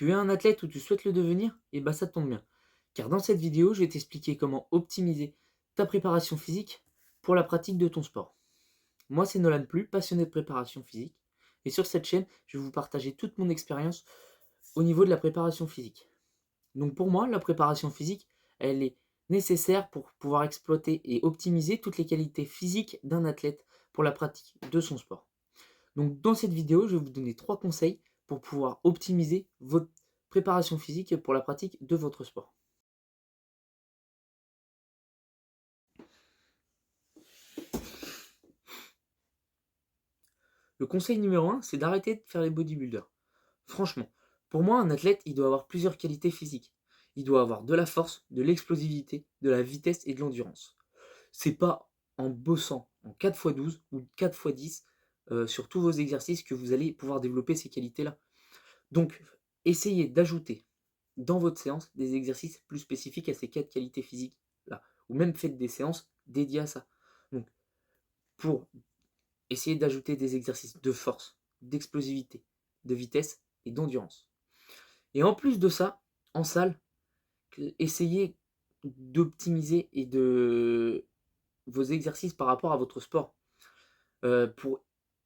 Tu es un athlète ou tu souhaites le devenir? Eh ben ça tombe bien. Car dans cette vidéo, je vais t'expliquer comment optimiser ta préparation physique pour la pratique de ton sport. Moi, c'est Nolan Plus, passionné de préparation physique. Et sur cette chaîne, je vais vous partager toute mon expérience au niveau de la préparation physique. Donc pour moi, la préparation physique, elle est nécessaire pour pouvoir exploiter et optimiser toutes les qualités physiques d'un athlète pour la pratique de son sport. Donc dans cette vidéo, je vais vous donner 3 conseils pour pouvoir optimiser votre préparation physique pour la pratique de votre sport. Le conseil numéro 1, c'est d'arrêter de faire les bodybuilders. Franchement, pour moi, un athlète, il doit avoir plusieurs qualités physiques. Il doit avoir de la force, de l'explosivité, de la vitesse et de l'endurance. C'est pas en bossant en 4x12 ou 4x10 sur tous vos exercices que vous allez pouvoir développer ces qualités-là. Donc, essayez d'ajouter dans votre séance des exercices plus spécifiques à ces 4 qualités physiques-là. Ou même faites des séances dédiées à ça. Donc, pour essayer d'ajouter des exercices de force, d'explosivité, de vitesse et d'endurance. Et en plus de ça, en salle, essayez d'optimiser et de vos exercices par rapport à votre sport pour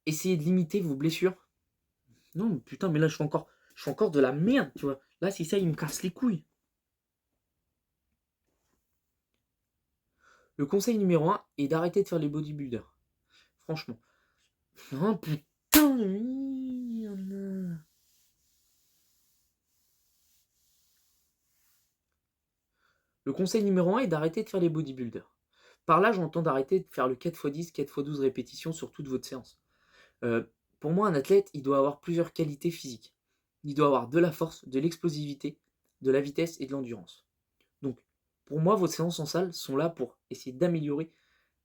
essayer de limiter vos blessures. Non, putain, mais là, je fais encore de la merde, tu vois. Là, si ça, il me casse les couilles. Le conseil numéro 1 est d'arrêter de faire les bodybuilders. Franchement. Oh putain de merde. Le conseil numéro 1 est d'arrêter de faire les bodybuilders. Par là, j'entends d'arrêter de faire le 4x10, 4x12 répétitions sur toute votre séance. Euh, pour moi, un athlète, il doit avoir plusieurs qualités physiques. Il doit avoir de la force, de l'explosivité, de la vitesse et de l'endurance. Donc, pour moi, vos séances en salle sont là pour essayer d'améliorer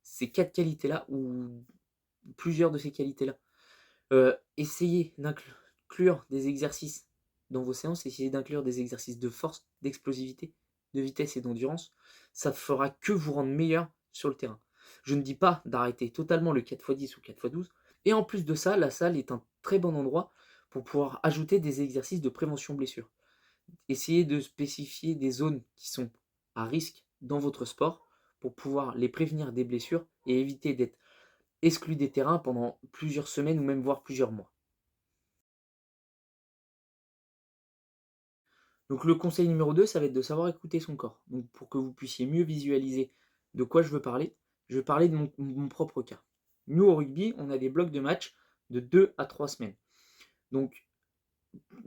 ces 4 qualités-là ou plusieurs de ces qualités-là. Essayez d'inclure des exercices dans vos séances, essayez d'inclure des exercices de force, d'explosivité, de vitesse et d'endurance. Ça fera que vous rendre meilleur sur le terrain. Je ne dis pas d'arrêter totalement le 4x10 ou 4x12. Et en plus de ça, la salle est un très bon endroit pour pouvoir ajouter des exercices de prévention blessure. Essayez de spécifier des zones qui sont à risque dans votre sport pour pouvoir les prévenir des blessures et éviter d'être exclu des terrains pendant plusieurs semaines ou même voire plusieurs mois. Donc le conseil numéro 2, ça va être de savoir écouter son corps. Donc pour que vous puissiez mieux visualiser de quoi je vais parler de mon propre cas. Nous au rugby, on a des blocs de match de 2 à 3 semaines. Donc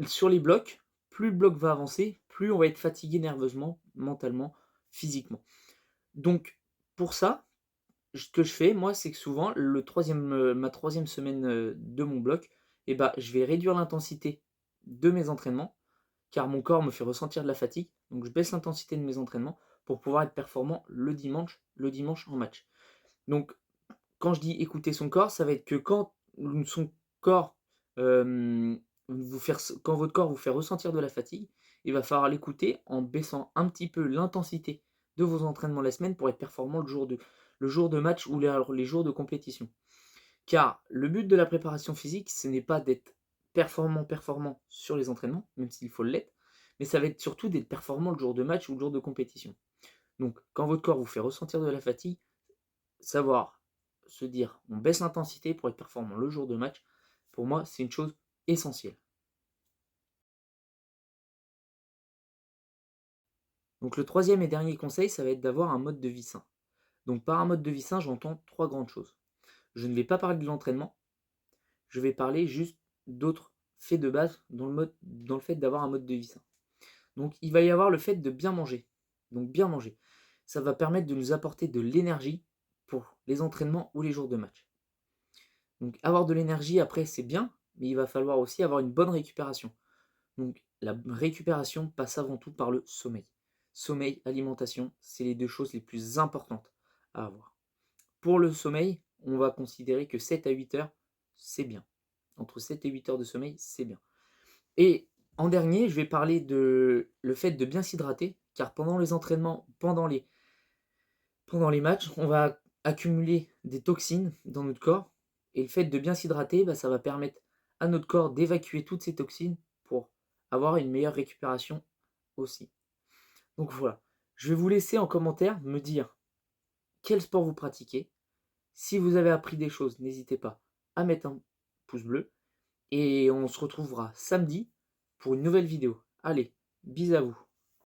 sur les blocs, plus le bloc va avancer, plus on va être fatigué nerveusement, mentalement, physiquement. Donc pour ça, ce que je fais, moi, c'est que souvent, ma troisième semaine de mon bloc, eh ben, je vais réduire l'intensité de mes entraînements, car mon corps me fait ressentir de la fatigue. Donc je baisse l'intensité de mes entraînements pour pouvoir être performant le dimanche en match. Donc quand je dis écouter son corps, ça va être que quand son corps quand votre corps vous fait ressentir de la fatigue, il va falloir l'écouter en baissant un petit peu l'intensité de vos entraînements la semaine pour être performant le jour de match ou les jours de compétition. Car le but de la préparation physique, ce n'est pas d'être performant sur les entraînements, même s'il faut l'être, mais ça va être surtout d'être performant le jour de match ou le jour de compétition. Donc quand votre corps vous fait ressentir de la fatigue, savoir se dire on baisse l'intensité pour être performant le jour de match, pour moi c'est une chose essentielle. Donc le troisième et dernier conseil, ça va être d'avoir un mode de vie sain. Donc par un mode de vie sain, j'entends 3 grandes choses. Je ne vais pas parler de l'entraînement, je vais parler juste d'autres faits de base dans le fait d'avoir un mode de vie sain. Donc il va y avoir le fait de bien manger. Donc bien manger. Ça va permettre de nous apporter de l'énergie pour les entraînements ou les jours de match. Donc avoir de l'énergie après c'est bien, mais il va falloir aussi avoir une bonne récupération. Donc la récupération passe avant tout par le sommeil. Sommeil, alimentation, c'est les 2 choses les plus importantes à avoir. Pour le sommeil, on va considérer que 7 à 8 heures, c'est bien. Entre 7 et 8 heures de sommeil, c'est bien. Et en dernier, je vais parler de le fait de bien s'hydrater, car pendant les entraînements, pendant les matchs, on va accumuler des toxines dans notre corps. Et le fait de bien s'hydrater, bah, ça va permettre à notre corps d'évacuer toutes ces toxines pour avoir une meilleure récupération aussi. Donc voilà, je vais vous laisser en commentaire me dire quel sport vous pratiquez. Si vous avez appris des choses, n'hésitez pas à mettre un pouce bleu et on se retrouvera samedi pour une nouvelle vidéo. Allez, bisous à vous.